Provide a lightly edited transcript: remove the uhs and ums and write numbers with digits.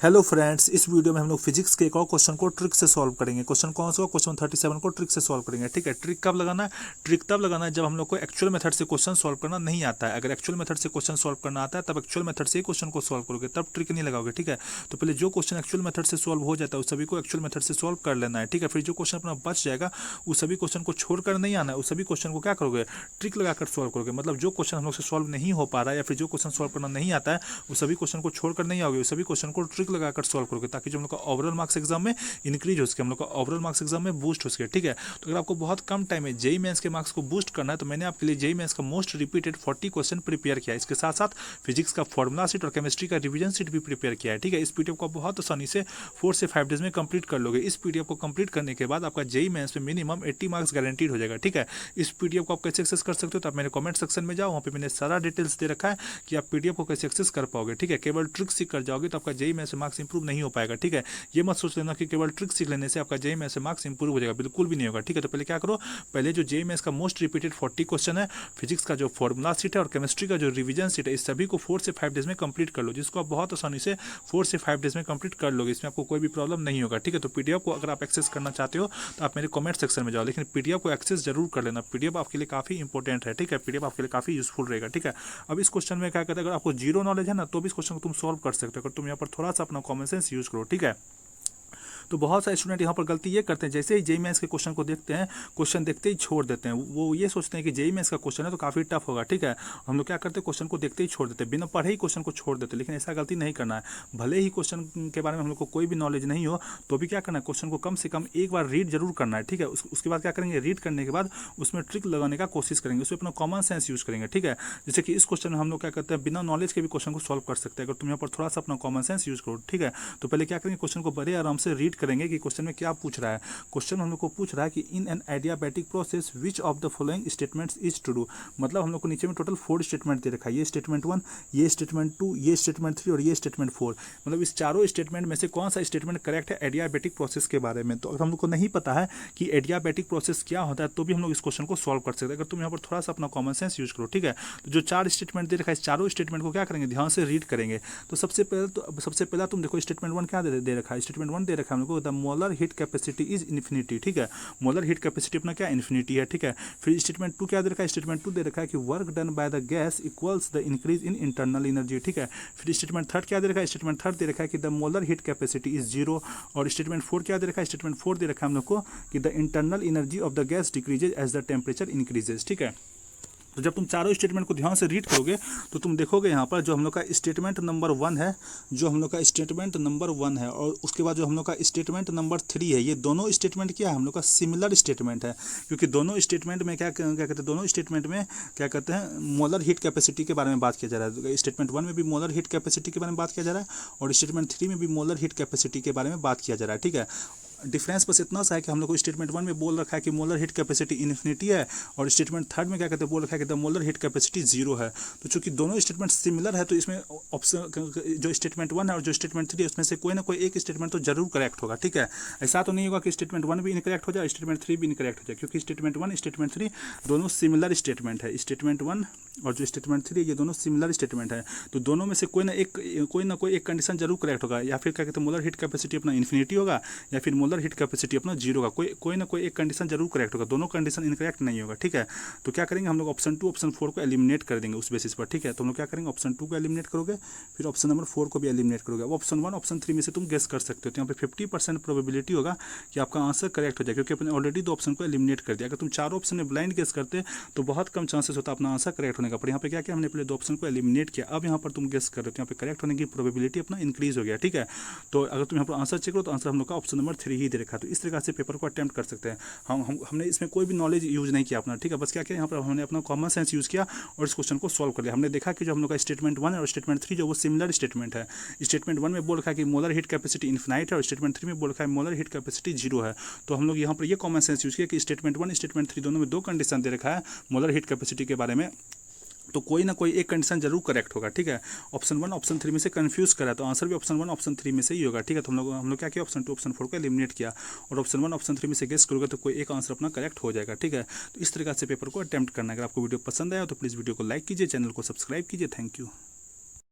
Hello friends, इस video में हम लोग फिजिक्स के एक और क्वेश्चन को ट्रिक से सॉल्व करेंगे। क्वेश्चन कौन सा? क्वेश्चन 37 को ट्रिक से सॉल्व करेंगे। ठीक है, ट्रिक कब लगाना है? ट्रिक तब लगाना है जब हम लोग को एक्चुअल मेथड से क्वेश्चन सॉल्व करना नहीं आता है। अगर एक्चुअल मेथड से क्वेश्चन सॉल्व करना आता है तब एक्चुअल मेथड से ही क्वेश्चन को सॉल्व करोगे, तब ट्रिक नहीं लगाओगे। ठीक है, तो पहले जो क्वेश्चन एक्चुअल मेथड से सॉल्व हो जाता है उस सभी को एक्चुअल मेथड से सॉल्व कर लेना है। ठीक है, फिर जो क्वेश्चन अपना बच जाएगा उस सभी क्वेश्चन को छोड़कर नहीं आना है, उस सभी क्वेश्चन को क्या करोगे? ट्रिक लगाकर सॉल्व करोगे। मतलब जो क्वेश्चन हम लोग से सॉल्व नहीं हो पा रहा है या फिर जो क्वेश्चन सॉल्व करना नहीं आता है उस सभी क्वेश्चन को छोड़कर नहीं आओगे, उस सभी क्वेश्चन को ट्रिक लगाकर सॉल्व करोगे, ताकि जो हम लोग का ओवरऑल मार्क्स एग्जाम में इंक्रीज हो सके, हम लोग का ओवरऑल मार्क्स एग्जाम में बूस्ट हो सके। ठीक है, तो अगर आपको बहुत कम टाइम में जेईई मेंस के मार्क्स को बूस्ट करना है तो मैंने आपके लिए जेईई मेंस का मोस्ट रिपीटेड 40 क्वेश्चन प्रिपेयर किया है। इसके साथ साथ फिजिक्स का फॉर्मुला सीट और केमिस्ट्री का रिवीजन सीट भी प्रिपेयर किया है। ठीक है, इस पीडीएफ को आप बहुत आसानी से 4 से 5 डेज में कंप्लीट कर लोगे। इस पीडीएफ को कंप्लीट करने के बाद आपका जेईई मेंस में मिनिमम 80 मार्क्स गारंटीड हो जाएगा। ठीक है, इस पीडीएफ को आप कैसे एक्सेस कर सकते हो तो आप मेरे कमेंट सेक्शन में जाओ, वहाँ पे मैंने सारा डिटेल्स दे रखा है कि आप पीडीएफ को कैसे एक्सेस कर पाओगे। ठीक है, केवल ट्रिक सीख कर जाओगे तो आपका जेईई मेंस में मार्क्स इंप्रूव नहीं हो पाएगा। ठीक है, ये मत सोच लेना कि केवल ट्रिक सीख लेने से आपका जेईई मेंस में मार्क्स इंप्रूव हो जाएगा, बिल्कुल भी नहीं होगा। ठीक है, तो पहले क्या करो, पहले जो जेईई मेंस का मोस्ट रिपीटेड 40 क्वेश्चन है, फिजिक्स का जो फॉर्मुला सीट है और केमिस्ट्री का जो रिवीजन सीट है, इस सभी को 4 से 5 डेज में कंप्लीट कर लो, जिसको आप बहुत आसानी से 4 से 5 डेज में कंप्लीट कर लोगे। इसमें आपको कोई भी प्रॉब्लम नहीं होगा। ठीक है, तो पीडीएफ को अगर आप एक्सेस करना चाहते हो तो आप मेरे कमेंट सेक्शन में जाओ, लेकिन पीडीएफ को एक्सेस जरूर कर लेना। पीडीएफ आपके लिए काफी इंपॉर्टेंट है। ठीक है, पीडीएफ आपके लिए काफी यूजफुल रहेगा। ठीक है, अब इस क्वेश्चन में क्या कहते हैं, अगर आपको जीरो नॉलेज है ना तो भी इस क्वेश्चन को तुम सॉल्व कर सकते हो, अगर तुम यहाँ पर थोड़ा सा अपना कॉमन सेंस यूज करो। ठीक है, तो बहुत सारे स्टूडेंट यहाँ पर गलती ये करते हैं, जैसे ही जेईई मेंस के क्वेश्चन को देखते हैं, क्वेश्चन देखते ही छोड़ देते हैं। वो ये सोचते हैं कि जेईई मेंस का क्वेश्चन है तो काफ़ी टफ होगा। ठीक है, हम लोग क्या करते हैं, क्वेश्चन को देखते ही छोड़ देते हैं, बिना पढ़े ही क्वेश्चन को छोड़ देते हैं। लेकिन ऐसा गलती नहीं करना है। भले ही क्वेश्चन के बारे में हम लोग को कोई भी नॉलेज नहीं हो तो भी क्या करना है, क्वेश्चन को कम से कम एक बार रीड जरूर करना है। ठीक है, उसके बाद क्या करेंगे, रीड करने के बाद उसमें ट्रिक लगाने का कोशिश करेंगे, उसमें अपना कॉमन सेंस यूज करेंगे। ठीक है, जैसे कि इस क्वेश्चन में हम लोग क्या करते हैं, बिना नॉलेज के भी क्वेश्चन को सॉल्व कर सकते हैं, अगर तुम यहाँ पर थोड़ा सा अपना कॉमन सेंस यूज करो। ठीक है, तो पहले क्या करेंगे, क्वेश्चन को बड़े आराम से रीड करेंगे कि क्वेश्चन में क्या पूछ रहा है। क्वेश्चन हम लोग को पूछ रहा है कि in an adiabatic process which of the following statements is true. मतलब हम लोग को नीचे में टोटल 4 स्टेटमेंट दे रखा है, ये स्टेटमेंट 1, ये स्टेटमेंट 2, ये स्टेटमेंट 3 और ये स्टेटमेंट 4। मतलब इस चारों स्टेटमेंट में से कौन सा स्टेटमेंट करेक्ट है एडियाबैटिक प्रोसेस के बारे में। तो अगर हम लोग को नहीं पता है कि एडियाबैटिक प्रोसेस क्या होता है तो भी हम लोग इस क्वेश्चन को सॉल्व कर सकते हैं, अगर तुम यहाँ पर थोड़ा सा अपना कॉमन सेंस यूज करो। ठीक है, तो जो 4 स्टेटमेंट दे रखा है, इस चारों स्टेटमेंट को क्या करेंगे, ध्यान से रीड करेंगे। तो सबसे पहला तुम देखो, स्टेटमेंट 1 क्या दे रखा है, स्टेटमेंट 1 दे रखा है हम लोग को, the molar heat capacity is infinity. ठीक है, मोलर हीट कैपेसिटी अपना क्या, इन्फिनिटी है। ठीक है, फिर स्टेटमेंट 2 क्या दे रखा है, स्टेटमेंट 2 दे रखा है कि work done by the gas equals the increase in internal energy. ठीक है, फिर स्टेटमेंट 3 क्या दे रखा है, स्टेटमेंट 3 दे रखा है कि the molar heat capacity is 0। और स्टेटमेंट 4 क्या दे रखा है, स्टेटमेंट 4 दे रखा है हम लोग को कि the internal energy of the gas decreases as the temperature increases. ठीक है, तो जब तुम चारों स्टेटमेंट को ध्यान से रीड करोगे तो तुम देखोगे यहाँ पर जो हम लोग का स्टेटमेंट नंबर 1 है, जो हम लोग का स्टेटमेंट नंबर 1 है और उसके बाद जो हम लोग का स्टेटमेंट नंबर 3 है, ये दोनों स्टेटमेंट क्या है, हम लोग का सिमिलर स्टेटमेंट है। क्योंकि दोनों स्टेटमेंट में क्या कहते हैं, दोनों स्टेटमेंट में क्या कहते हैं, मोलर हीट कैपेसिटी के बारे में बात किया जा रहा है। स्टेटमेंट 1 में भी मोलर हीट कैपेसिटी के बारे में बात किया जा रहा है और स्टेटमेंट 3 में भी मोलर हीट कैपेसिटी के बारे में बात किया जा रहा है। ठीक है, डिफरेंस बस इतना सा है कि हम लोग को स्टेटमेंट 1 में बोल रखा है कि मोलर हीट कैपेसिटी इन्फिनिटी है और स्टेटमेंट 3 में क्या कहते हैं, बोल रखा है कि द मोलर हीट कैपेसिटी 0 है। तो चूंकि दोनों स्टेटमेंट सिमिलर है तो इसमें ऑप्शन जो स्टेटमेंट 1 है और जो स्टेटमेंट 3 है उसमें से कोई ना कोई एक स्टेटमेंट तो जरूर करेक्ट होगा। ठीक है, ऐसा तो नहीं होगा कि स्टेटमेंट 1 भी इनकरेक्ट हो जाए, स्टेटमेंट 3 भी इनकरेक्ट हो जाए, क्योंकि स्टेटमेंट 1 स्टेटमेंट 3 दोनों सिमिलर स्टेटमेंट है। स्टेटमेंट 1 और जो स्टेटमेंट 3 ये दोनों सिमिलर स्टेटमेंट है, तो दोनों में से कोई ना कोई एक कंडीशन जरूर करेक्ट होगा। या फिर क्या कहते हैं, मोलर हीट कैपेसिटी अपना इन्फिनिटी होगा या फिर मोलर हीट कैपेसिटी अपना 0 का कोई ना कोई एक कंडीशन जरूर करेक्ट होगा, दोनों कंडीशन इनकरेक्ट नहीं होगा। ठीक है, तो क्या करेंगे हम लोग, ऑप्शन 2 ऑप्शन 4 को एलिमिनेट कर देंगे उस बेसिस पर। ठीक है, तो हम लोग क्या करेंगे, ऑप्शन 2 को एलिमिनेट करोगे, फिर ऑप्शन नंबर 4 को भी एलिमिनेट करोगे। अब ऑप्शन 1 ऑप्शन 3 में से तुम गेस कर सकते हो, तो यहाँ पे 50% प्रोबेबिलिटी होगा कि आपका आंसर करेक्ट हो जाए, क्योंकि अपने ऑलरेडी 2 ऑप्शन को एलिमिनेट कर दिया। अगर तुम 4 ऑप्शन में ब्लाइंड गेस करते तो बहुत कम चांसेस होता अपना आंसर करेक्ट होने का। पर यहाँ पे क्या किया, हमने पहले 2 ऑप्शन को एलिमिनेट किया, अब यहाँ पर तुम गेस कर रहे हो तो यहाँ पे करेक्ट होने की प्रोबेबिलिटी अपना इंक्रीज हो गया। ठीक है, तो अगर तुम यहाँ पर आंसर चेक करो तो आंसर हम लोग का ऑप्शन नंबर 3 ही दे रखा है। तो इस तरह से पेपर को अटेम्प्ट कर सकते हैं। हमने इसमें कोई भी नॉलेज यूज नहीं किया अपना। ठीक है, बस क्या किया, यहाँ पर हमने अपना कॉमन सेंस यूज किया और इस क्वेश्चन को सॉल्व कर लिया। हमने देखा कि जो हम लोग का स्टेटमेंट 1 और स्टेटमेंट 3 जो वो सिमिलर स्टेटमेंट है। स्टेटमेंट 1 में बोल रखा है कि मोलर हीट कैपेसिटी इन्फिनाइट है और स्टेटमेंट 3 में बोल रखा है मोलर हीट कैपेसिटी 0 है। तो हम लोग यहाँ पर ये कॉमन सेंस यूज किया कि स्टेटमेंट 1 स्टेटमेंट 3 दोनों में 2 कंडीशन दे रखा है मोलर हीट कैपेसिटी के बारे में, तो कोई ना कोई एक कंडीशन जरूर करेक्ट होगा। ठीक है, ऑप्शन 1 ऑप्शन 3 में से कंफ्यूज करा तो आंसर भी ऑप्शन 1 ऑप्शन 3 में से ही होगा। ठीक है, तो हम लोग क्या किया, ऑप्शन 2 ऑप्शन 4 को एलिमिनेट किया और ऑप्शन 1 ऑप्शन 3 में से गेस करोगे तो कोई एक आंसर अपना करेक्ट हो जाएगा। ठीक है, तो इस तरीके से पेपर को अटेम्प्ट करना है। अगर आपको वीडियो पसंद आया तो प्लीज़ वीडियो को लाइक कीजिए, चैनल को सब्सक्राइब कीजिए। Thank you.